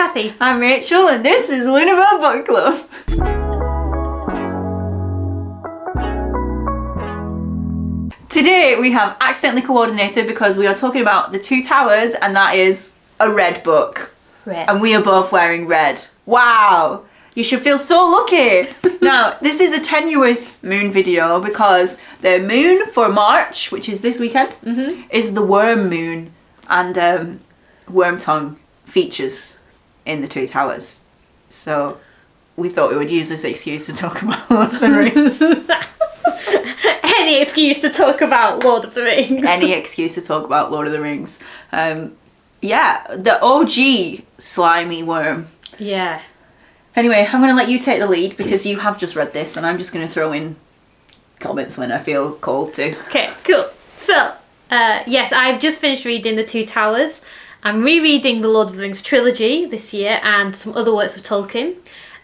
Cathy. I'm Rachel, and this is Lunabelle Book Club. Today we have accidentally coordinated because we are talking about The Two Towers, and that is a red book. Red. And we are both wearing red. Wow! You should feel so lucky. Now, this is a tenuous moon video because the moon for March, which is this weekend, is the worm moon, and Wormtongue features in The Two Towers. So we thought we would use this excuse to talk about Lord of the Rings. Any excuse to talk about Lord of the Rings. Any excuse to talk about Lord of the Rings. Yeah, the OG slimy worm. Yeah. Anyway, I'm going to let you take the lead because you have just read this, and I'm just going to throw in comments when I feel called to. Okay, cool. So, yes, I've just finished reading The Two Towers. I'm rereading the Lord of the Rings trilogy this year and some other works of Tolkien.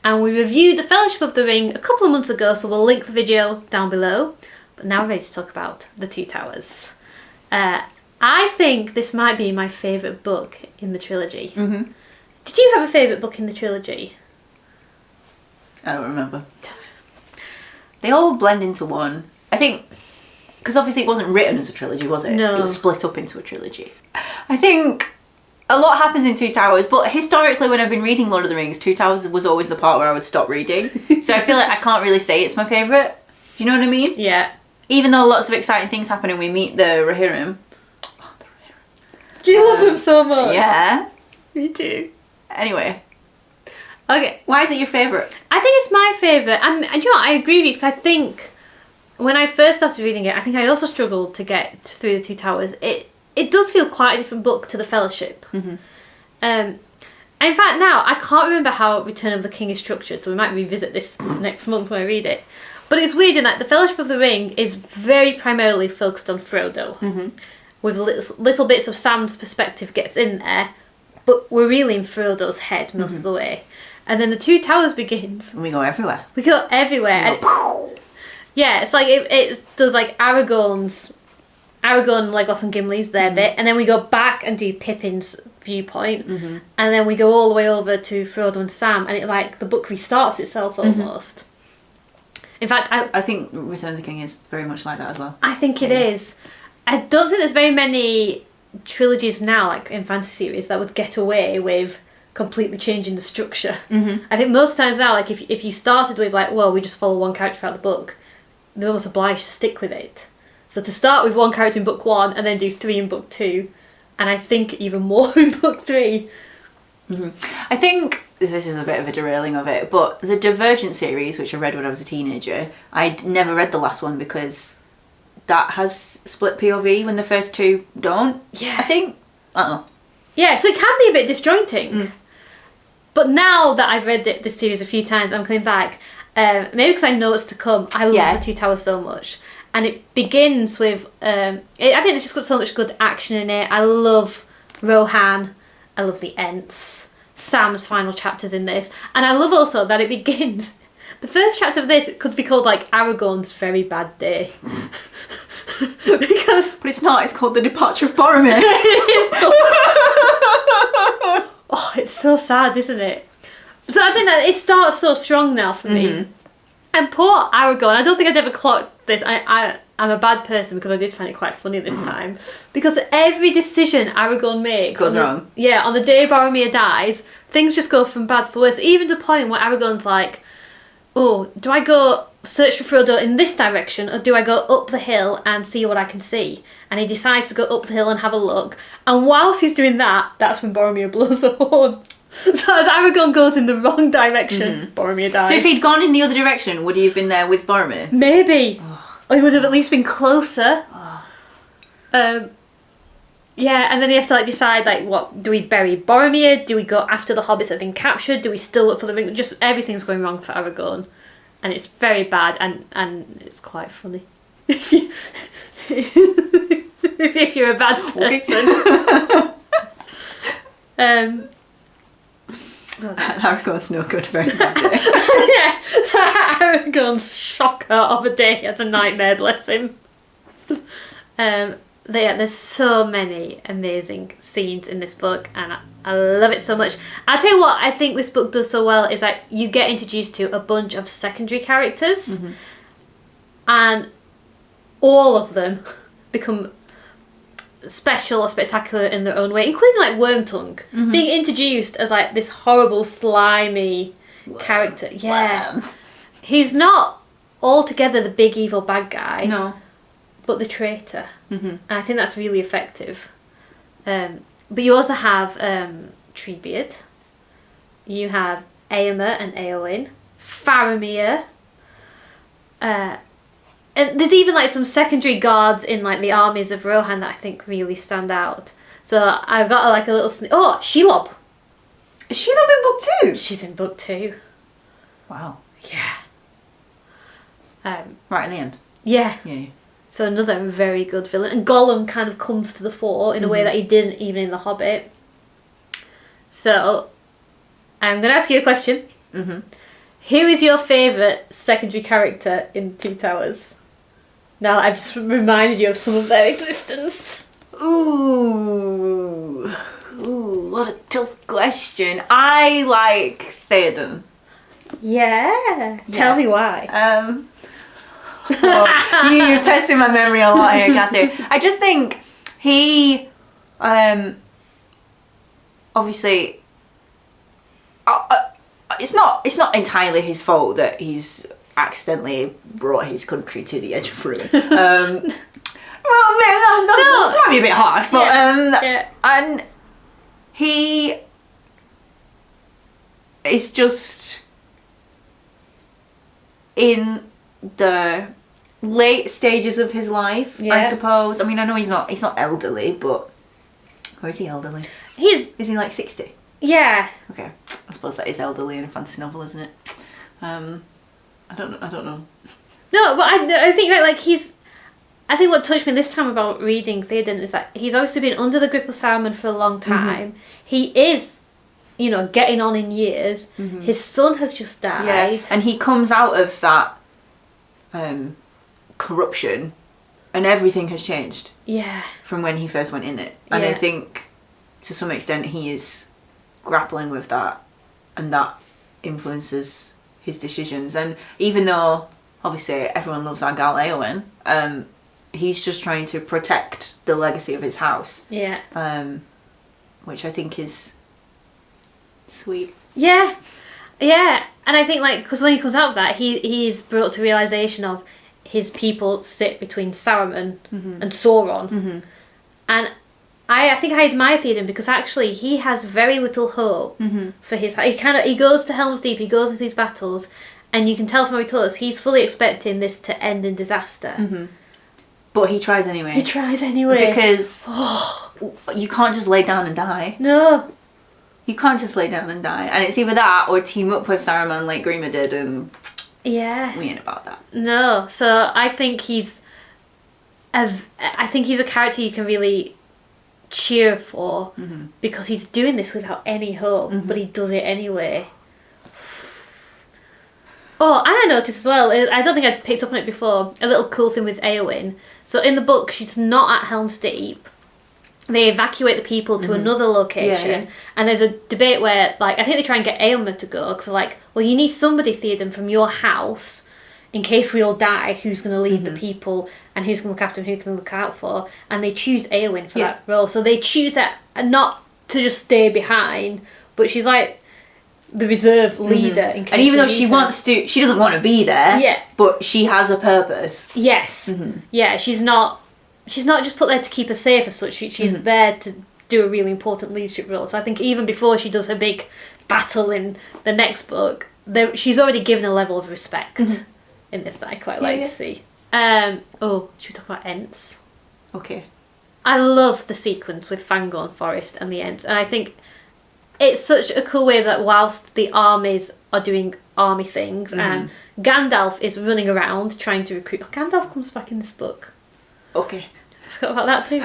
And we reviewed The Fellowship of the Ring a couple of months ago, so we'll link the video down below. But now we're ready to talk about The Two Towers. I think this might be my favourite book in the trilogy. Mm-hmm. Did you have a favourite book in the trilogy? I don't remember. They all blend into one. I think, because obviously it wasn't written as a trilogy, was it? No. It was split up into a trilogy. I think a lot happens in Two Towers, but historically when I've been reading Lord of the Rings, Two Towers was always the part where I would stop reading. So I feel like I can't really say it's my favourite. Do you know what I mean? Yeah. Even though lots of exciting things happen and we meet the Rohirrim. Oh, the Rohirrim. Do you love them so much? Yeah. Me too. Anyway, Okay. why is it your favourite? I think it's my favourite, and you know what, I agree with you, because I think when I first started reading it, I think I also struggled to get through The Two Towers. It does feel quite a different book to The Fellowship. Mm-hmm. And in fact now, I can't remember how Return of the King is structured, so we might revisit this next month when I read it. But it's weird in that The Fellowship of the Ring is very primarily focused on Frodo, with little bits of Sam's perspective gets in there, but we're really in Frodo's head most of the way. And then The Two Towers begins. We go everywhere. We go everywhere. Yeah, it's like it does like Aragorn, Legolas and Gimli's their bit, and then we go back and do Pippin's viewpoint, and then we go all the way over to Frodo and Sam, and it like the book restarts itself almost. In fact, I think Return of the King is very much like that as well. I think it is. I don't think there's very many trilogies now, like in fantasy series, that would get away with completely changing the structure. I think most times now, like if you started with like, well, we just follow one character throughout the book, they're almost obliged to stick with it. So to start with one character in book one and then do 3 in book 2, and I think even more in book 3. I think this is a bit of a derailing of it, but the Divergent series, which I read when I was a teenager, I'd never read the last one because that has split POV when the first 2 don't. Yeah. I think. I don't know. Yeah, so it can be a bit disjointing. But now that I've read this series a few times, I'm coming back, maybe because I know what's to come, I love The Two Towers so much. And it begins with, I think it's just got so much good action in it. I love Rohan, I love the Ents, Sam's final chapters in this. And I love also that it begins, the first chapter of this could be called like Aragorn's Very Bad Day. Because... But it's not, it's called The Departure of Boromir. It is called... Oh, it's so sad, isn't it? So I think that it starts so strong now for me. And poor Aragorn, I don't think I'd ever clocked this. I'm a bad person because I did find it quite funny this time. Because every decision Aragorn makes... Goes wrong. Yeah, on the day Boromir dies, things just go from bad to worse. Even to the point where Aragorn's like, oh, do I go search for Frodo in this direction, or do I go up the hill and see what I can see? And he decides to go up the hill and have a look. And whilst he's doing that, that's when Boromir blows a horn. So as Aragorn goes in the wrong direction, Boromir dies. So if he'd gone in the other direction, would he have been there with Boromir? Maybe. Or he would have at least been closer. Yeah, and then he has to like decide like, what, do we bury Boromir? Do we go after the hobbits have been captured? Do we still look for the ring? Just everything's going wrong for Aragorn. And it's very bad, and it's quite funny. If you're a bad person. Aragorn's no good for anything. Yeah, Aragorn's shocker of a day. It's a nightmare, bless him. there's so many amazing scenes in this book, and I love it so much. I'll tell you what I think this book does so well is that you get introduced to a bunch of secondary characters, and all of them become special or spectacular in their own way, including like Wormtongue being introduced as like this horrible, slimy character. Yeah, he's not altogether the big evil bad guy. No. But the traitor. And I think that's really effective. But you also have Treebeard. You have Éomer and Éowyn. Faramir. And there's even like some secondary guards in like the armies of Rohan that I think really stand out. So I've got like a little oh, Shelob. Is Shelob in book 2? She's in book 2. Wow. Yeah. Right in the end. Yeah. Yeah. So another very good villain. And Gollum kind of comes to the fore in a way that he didn't even in The Hobbit. So, I'm going to ask you a question. Who is your favourite secondary character in Two Towers? Now I've just reminded you of some of their existence. Ooh, what a tough question. I like Theoden. Yeah. Tell me why. You're testing my memory a lot here, Cathy. I just think he, obviously, it's not entirely his fault that he's accidentally brought his country to the edge of ruin. Well, man, that might be a bit harsh, but and he is just in the late stages of his life, I suppose. I mean, I know he's not elderly, but or is he elderly? Is he like 60? Yeah. Okay, I suppose that is elderly in a fantasy novel, isn't it? I don't know. No, but I think like I think what touched me this time about reading Theoden is that he's obviously been under the grip of Saruman for a long time. He is, getting on in years. His son has just died. Yeah. And he comes out of that corruption and everything has changed. Yeah. From when he first went in it. And I think to some extent he is grappling with that, and that influences his decisions. And even though obviously everyone loves our gal Éowyn, he's just trying to protect the legacy of his house. Yeah. Which I think is sweet. Yeah. Yeah. And I think because when he comes out of that, he is brought to realisation of his people sit between Saruman and Sauron. And I think I admire Theoden because actually he has very little hope for his. He goes to Helm's Deep, he goes into these battles, and you can tell from how he told us he's fully expecting this to end in disaster. But he tries anyway. Because you can't just lay down and die. No. You can't just lay down and die. And it's either that or team up with Saruman like Grima did, and we ain't about that. No. So I think he's a character you can really cheer for because he's doing this without any hope, but he does it anyway. Oh, and I noticed as well, I don't think I'd picked up on it before, a little cool thing with Éowyn. So in the book, she's not at Helm's Deep. They evacuate the people to another location, and there's a debate where, I think they try and get Éomer to go, because they're like, well, you need somebody, Theoden, from your house, in case we all die, who's going to lead the people, and who's going to look after them, who can look out for, and they choose Éowyn for that role. So they choose her not to just stay behind, but she's like the reserve leader in case. And even though she doesn't want to be there, but she has a purpose. Yes. Yeah, she's not just put there to keep her safe as such. She's there to do a really important leadership role. So I think even before she does her big battle in the next book, she's already given a level of respect in this that I quite like to see. Should we talk about Ents? Okay. I love the sequence with Fangorn Forest and the Ents, and I think it's such a cool way that whilst the armies are doing army things and Gandalf is running around trying to recruit. Gandalf comes back in this book. Okay. I forgot about that too.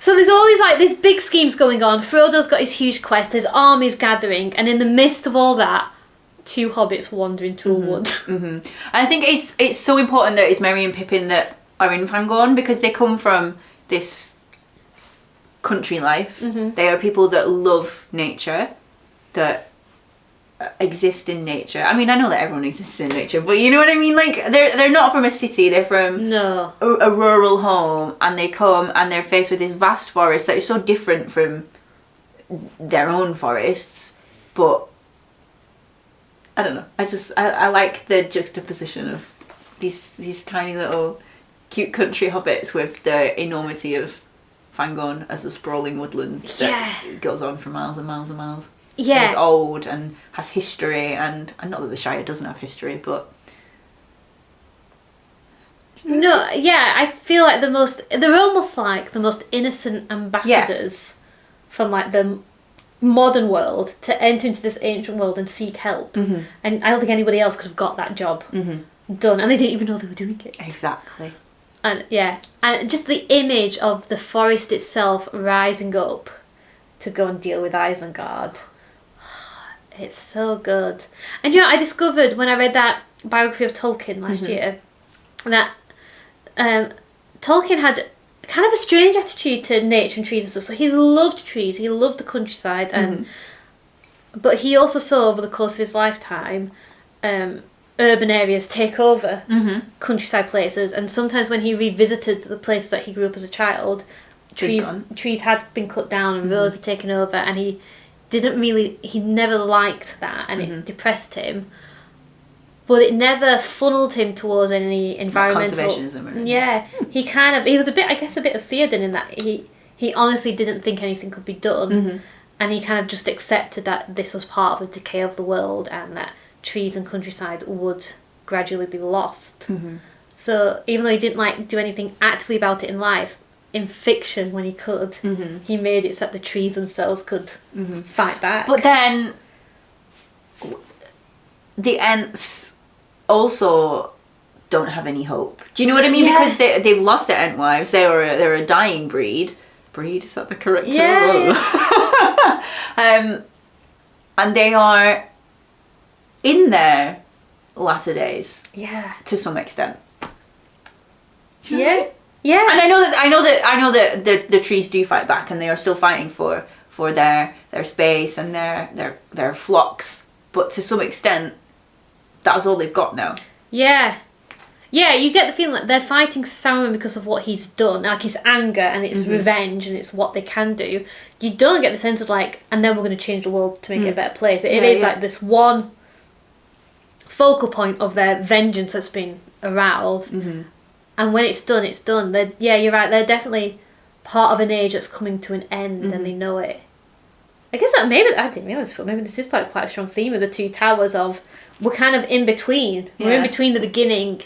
So there's all these big schemes going on. Frodo's got his huge quest. There's armies gathering, and in the midst of all that, two hobbits wander into a wood. And I think it's so important that it's Merry and Pippin that are in Fangorn, because they come from this country life. Mm-hmm. They are people that love nature, that exist in nature. I mean, I know that everyone exists in nature, but you know what I mean? Like, they're not from a city, they're from a rural home, and they come and they're faced with this vast forest that is so different from their own forests, but I don't know. I like the juxtaposition of these tiny little cute country hobbits with the enormity of Fangorn as a sprawling woodland that goes on for miles and miles and miles. Yeah. And it's old and has history, and not that the Shire doesn't have history, but... No, yeah, I feel like they're almost like the most innocent ambassadors from like the modern world to enter into this ancient world and seek help. Mm-hmm. And I don't think anybody else could have got that job done, and they didn't even know they were doing it. Exactly. And and just the image of the forest itself rising up to go and deal with Isengard. It's so good. And you know, I discovered when I read that biography of Tolkien last year that Tolkien had kind of a strange attitude to nature and trees and stuff. So he loved trees, he loved the countryside, and but he also saw over the course of his lifetime urban areas take over countryside places, and sometimes when he revisited the places that he grew up as a child, trees had been cut down and roads had taken over, and he never liked that, and it depressed him, but it never funneled him towards any environmental conservationism. He was a bit of Theoden in that he honestly didn't think anything could be done, and he kind of just accepted that this was part of the decay of the world and that trees and countryside would gradually be lost. So even though he didn't do anything actively about it in life, in fiction, when he could, he made it so that the trees themselves could fight back. But then the Ents also don't have any hope. Do you know what I mean? Yeah. Because they've lost their Entwives. They're a dying breed. Breed, is that the correct term? Yeah. And they are in their latter days. Yeah. To some extent. Yeah. Yeah. And I know that the trees do fight back, and they are still fighting for their space and their flocks. But to some extent, that's all they've got now. Yeah. Yeah, you get the feeling that they're fighting Sauron because of what he's done, like his anger and its revenge and it's what they can do. You don't get the sense of and then we're going to change the world to make it a better place. It is like this one focal point of their vengeance that's been aroused. And when it's done, it's done. You're right, they're definitely part of an age that's coming to an end and they know it. I guess I didn't realise, but maybe this is quite a strong theme of the Two Towers of we're kind of in between. We're in between the beginning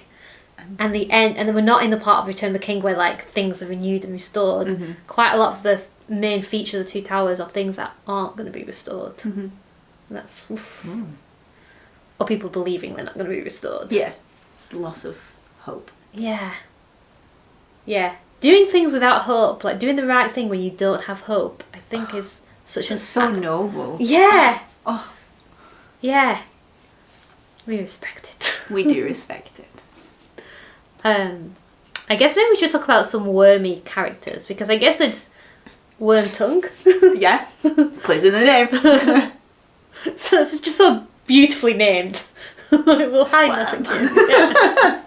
and the end, and then we're not in the part of Return of the King where things are renewed and restored. Quite a lot of the main features of the Two Towers are things that aren't going to be restored. And that's or people believing they're not going to be restored. Yeah, loss of hope. Yeah. Doing things without hope, doing the right thing when you don't have hope, I think is such an so noble. Yeah. Oh. Yeah. We respect it. We do respect it. I guess maybe we should talk about some wormy characters, because I guess it's Wormtongue. Yeah. Plays in the name. So it's just so beautifully named. We'll hide nothing here.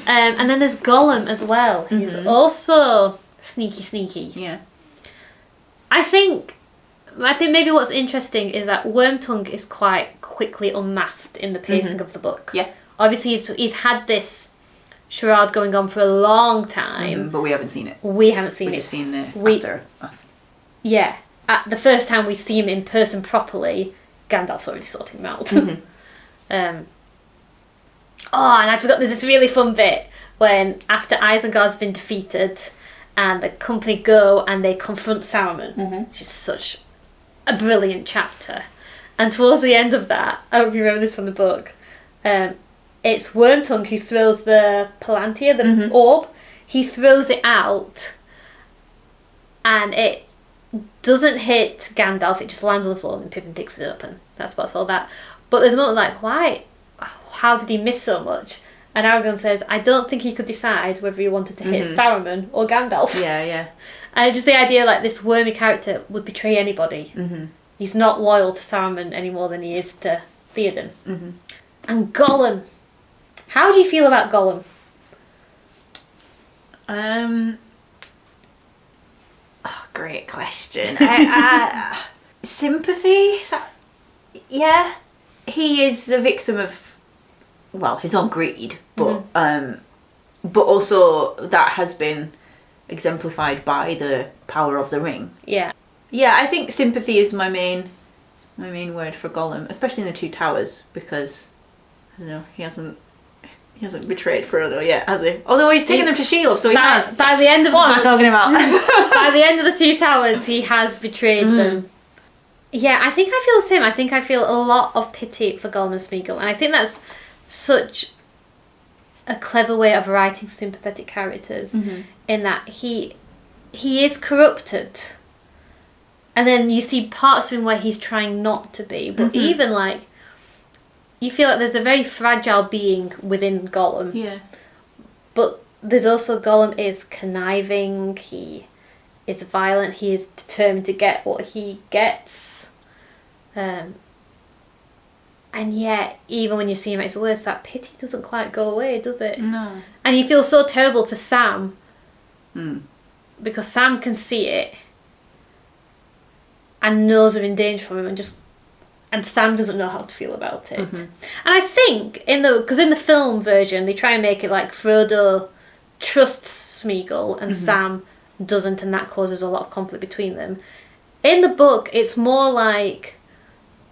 And then there's Gollum as well. He's also sneaky. Yeah. I think maybe what's interesting is that Wormtongue is quite quickly unmasked in the pacing of the book. Yeah. Obviously he's had this charade going on for a long time. But we haven't seen it. We haven't seen it. We've just seen the aftermath. Yeah. At the first time we see him in person properly, Gandalf's already sorting him out. And I forgot there's this really fun bit when after Isengard's been defeated and the company go and they confront Saruman, which is such a brilliant chapter. And towards the end of that, I don't remember this from the book, it's Wormtongue who throws the Palantir, the orb. He throws it out and it doesn't hit Gandalf, it just lands on the floor and Pippin picks it up, and that's what's all that. But there's a moment why? How did he miss so much? And Aragorn says, I don't think he could decide whether he wanted to hit Saruman or Gandalf. Yeah, yeah. And just the idea, like, this wormy character would betray anybody. Mm-hmm. He's not loyal to Saruman any more than he is to Theoden. Mm-hmm. And Gollum. How do you feel about Gollum? Great question. Sympathy? Yeah. He is a victim of, well, his own greed, but also that has been exemplified by the power of the ring. Yeah. Yeah, I think sympathy is my main word for Gollum, especially in the Two Towers, because I don't know, he hasn't betrayed Frodo yet, has he? Although he's taken them to Shelob, so he has. By the end of what am I talking about? By the end of the Two Towers, he has betrayed them. Yeah, I think I feel the same. I think I feel a lot of pity for Gollum and Smeagol, and I think that's such a clever way of writing sympathetic characters, in that he is corrupted, and then you see parts of him where he's trying not to be, but even like, you feel like there's a very fragile being within Gollum. Yeah. But there's also, Gollum is conniving, he is violent, he is determined to get what he gets. And yet, even when you see him at his worst, that pity doesn't quite go away, does it? No. And you feel so terrible for Sam. Because Sam can see it and knows they're in danger from him, and Sam doesn't know how to feel about it. And I think, because in the film version, they try and make it like Frodo trusts Smeagol and Sam doesn't, and that causes a lot of conflict between them. In the book, it's more like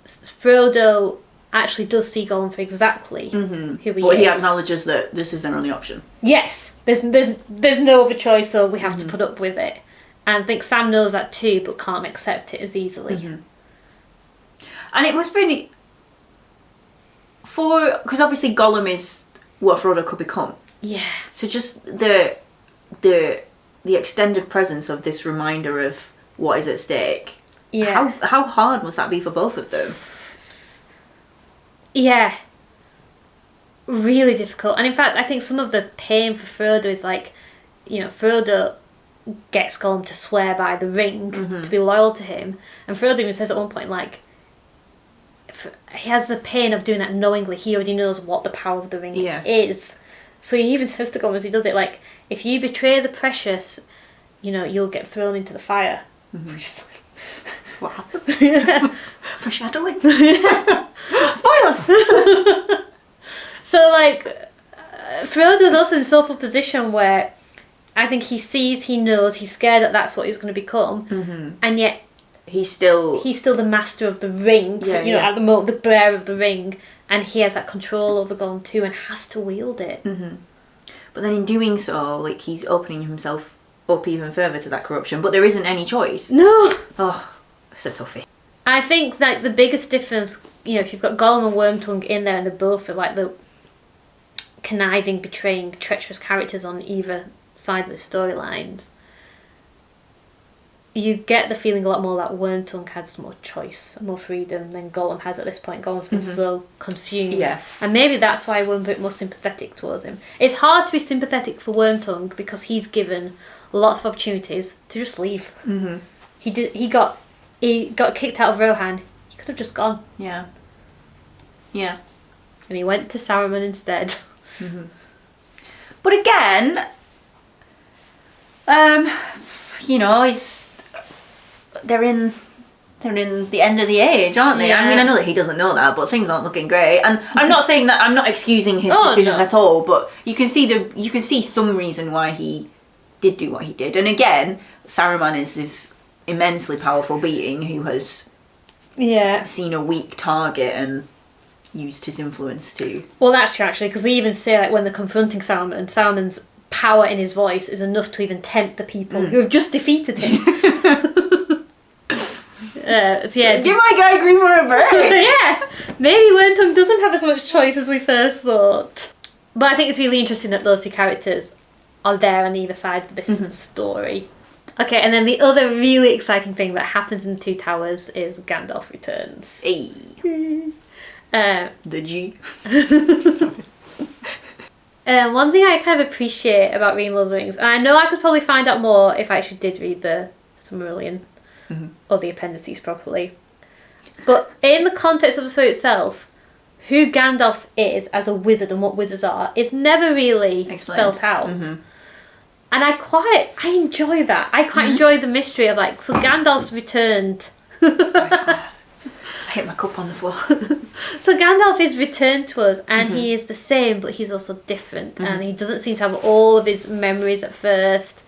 Frodo actually does see Gollum for exactly who he is. But he acknowledges that this is their only option. Yes, there's no other choice, so we have to put up with it. And I think Sam knows that too, but can't accept it as easily. And it must be because obviously Gollum is what Frodo could become. Yeah. So just the extended presence of this reminder of what is at stake. Yeah. How hard must that be for both of them? Yeah. Really difficult. And in fact, I think some of the pain for Frodo is like, Frodo gets Gollum to swear by the ring to be loyal to him. And Frodo even says at one point, like, he has the pain of doing that knowingly. He already knows what the power of the ring is. So he even says to Gollum as he does it, like, if you betray the precious, you'll get thrown into the fire. Which is like, that's what happens. Foreshadowing. Spoilers. So, like, Frodo's also in a soulful position where I think he sees, he knows, he's scared that that's what he's going to become, and yet he's still the master of the ring. At the moment, the bearer of the ring, and he has that control over Gollum too, and has to wield it. But then in doing so, like, he's opening himself up even further to that corruption. But there isn't any choice. No. Oh, it's a toughie. I think that the biggest difference, if you've got Gollum and Wormtongue in there, and they're both like the conniving, betraying, treacherous characters on either side of the storylines, you get the feeling a lot more that Wormtongue has more choice, more freedom than Gollum has at this point. Gollum's been so consumed. Yeah. And maybe that's why we're a bit more sympathetic towards him. It's hard to be sympathetic for Wormtongue because he's given lots of opportunities to just leave. He got kicked out of Rohan. He could have just gone. Yeah. Yeah. And he went to Saruman instead. But again, they're in the end of the age, aren't they? Yeah. I mean, I know that he doesn't know that, but things aren't looking great. And I'm not saying that, I'm not excusing his decisions at all, but you can see some reason why he did do what he did. And again, Saruman is this immensely powerful being who has seen a weak target and used his influence to... Well, that's true, actually, because they even say, like, when they're confronting Saruman, Saruman's power in his voice is enough to even tempt the people who have just defeated him. Give my guy Greenmore a break. Yeah, maybe Wormtongue doesn't have as much choice as we first thought. But I think it's really interesting that those two characters are there on either side of this story. Okay, and then the other really exciting thing that happens in the Two Towers is Gandalf returns. Hey. The G. One thing I kind of appreciate about reading Lord of the Rings, and I know I could probably find out more if I actually did read the Silmarillion or the appendices properly, but in the context of the story itself, who Gandalf is as a wizard and what wizards are is never really spelled out. And I enjoy that. I quite enjoy the mystery of like, so Gandalf's returned. I hit my cup on the floor. So Gandalf is returned to us, and he is the same, but he's also different. And he doesn't seem to have all of his memories at first.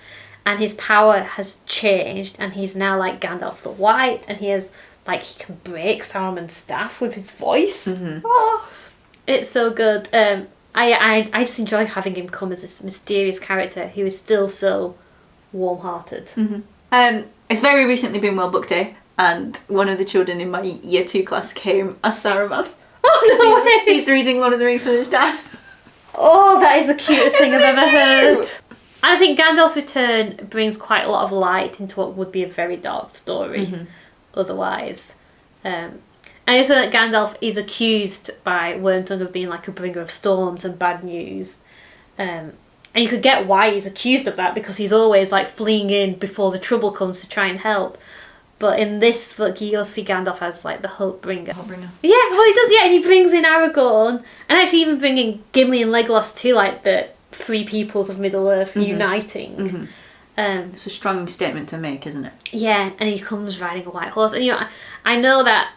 And his power has changed, and he's now like Gandalf the White, and he has like, he can break Saruman's staff with his voice. Oh, it's so good. I just enjoy having him come as this mysterious character who is still so warm-hearted. It's very recently been World Book Day, and one of the children in my year 2 class came as Saruman. Oh, no he's reading Lord of the Rings with his dad. Oh, that is the cutest thing I've ever heard. And I think Gandalf's return brings quite a lot of light into what would be a very dark story otherwise. And also that Gandalf is accused by Wormtongue of being like a bringer of storms and bad news. And you could get why he's accused of that, because he's always like fleeing in before the trouble comes to try and help. But in this book, you see Gandalf as like the hope bringer. Yeah, well he does, yeah, and he brings in Aragorn, and actually even bringing Gimli and Legolas too, like the 3 peoples of Middle-earth uniting. It's a strong statement to make, isn't it? Yeah, and he comes riding a white horse. And you know, I know that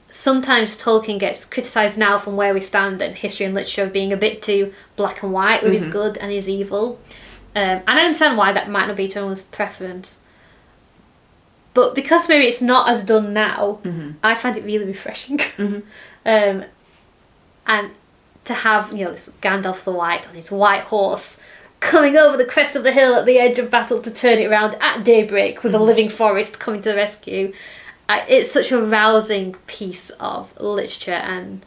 sometimes Tolkien gets criticised now from where we stand in history and literature of being a bit too black and white with his good and his evil. And I understand why that might not be to everyone's preference. But because maybe it's not as done now, I find it really refreshing. And to have, you know, this Gandalf the White on his white horse coming over the crest of the hill at the edge of battle to turn it around at daybreak with a living forest coming to the rescue. It's such a rousing piece of literature, and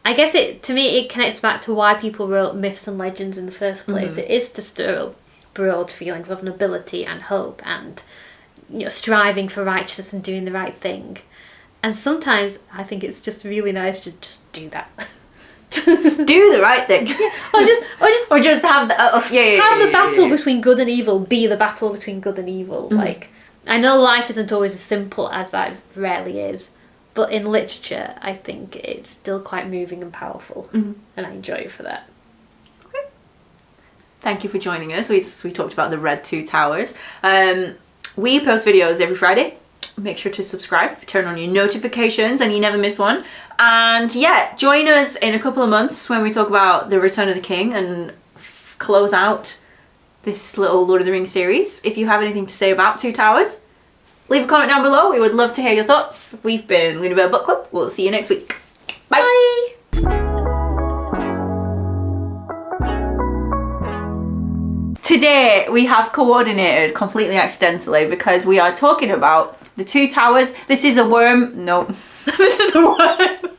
I guess to me it connects back to why people wrote myths and legends in the first place. It is to stir up broad feelings of nobility and hope, and you know, striving for righteousness and doing the right thing. And sometimes I think it's just really nice to just do that. Do the right thing. Or just have the have the battle between good and evil be the battle between good and evil. Like, I know life isn't always as simple as that, rarely is, but in literature I think it's still quite moving and powerful, and I enjoy it for that. Okay. Thank you for joining us. We talked about the Red 2 Towers. We post videos every Friday. Make sure to subscribe, turn on your notifications, and you never miss one. And yeah, join us in a couple of months when we talk about the Return of the King and close out this little Lord of the Rings series. If you have anything to say about 2 Towers, leave a comment down below. We would love to hear your thoughts. We've been Lunabelle Book Club. We'll see you next week. Bye. Bye. Today we have coordinated completely accidentally because we are talking about the 2 Towers. This is a worm. No, this is a worm.